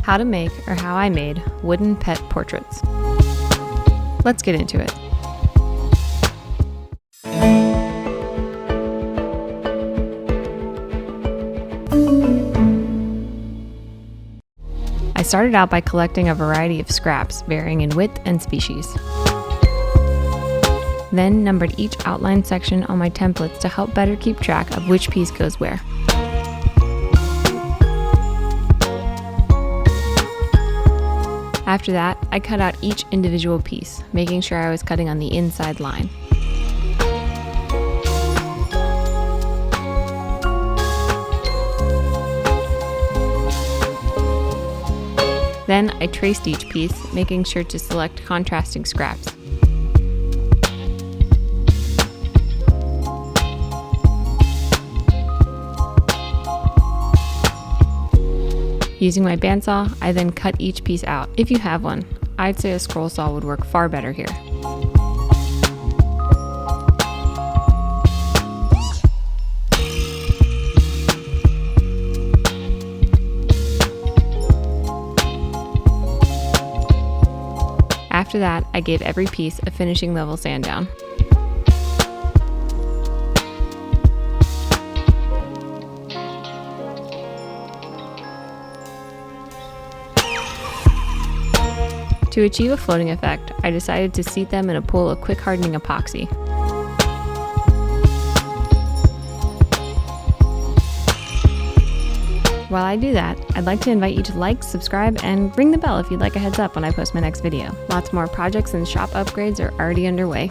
How to make, or how I made, wooden pet portraits. Let's get into it. I started out by collecting a variety of scraps, varying in width and species. Then numbered each outline section on my templates to help better keep track of which piece goes where. After that, I cut out each individual piece, making sure I was cutting on the inside line. Then I traced each piece, making sure to select contrasting scraps. Using my bandsaw, I then cut each piece out. If you have one, I'd say a scroll saw would work far better here. After that, I gave every piece a finishing level sand down. To achieve a floating effect, I decided to seat them in a pool of quick hardening epoxy. While I do that, I'd like to invite you to like, subscribe, and ring the bell if you'd like a heads up when I post my next video. Lots more projects and shop upgrades are already underway.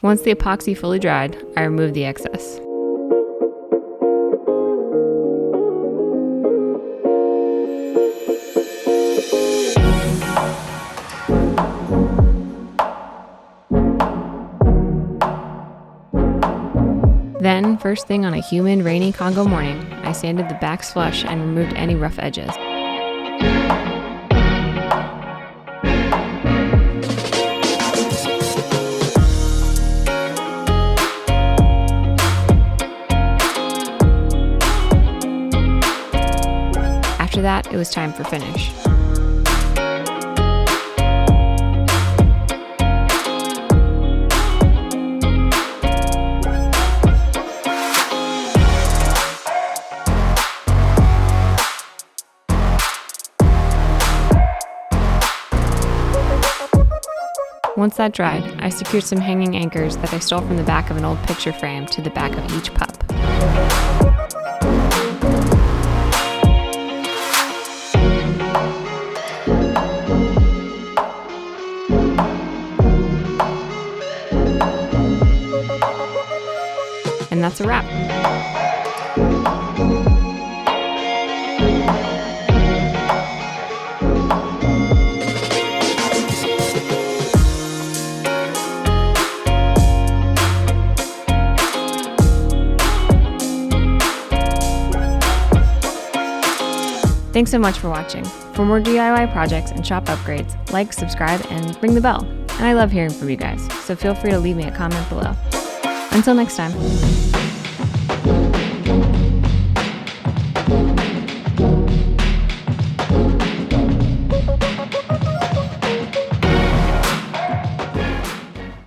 Once the epoxy fully dried, I removed the excess. Then, first thing on a humid, rainy Congo morning, I sanded the backs flush and removed any rough edges. After that, it was time for finish. Once that dried, I secured some hanging anchors that I stole from the back of an old picture frame to the back of each pup. And that's a wrap. Thanks so much for watching. For more DIY projects and shop upgrades, like, subscribe, and ring the bell. And I love hearing from you guys, so feel free to leave me a comment below. Until next time.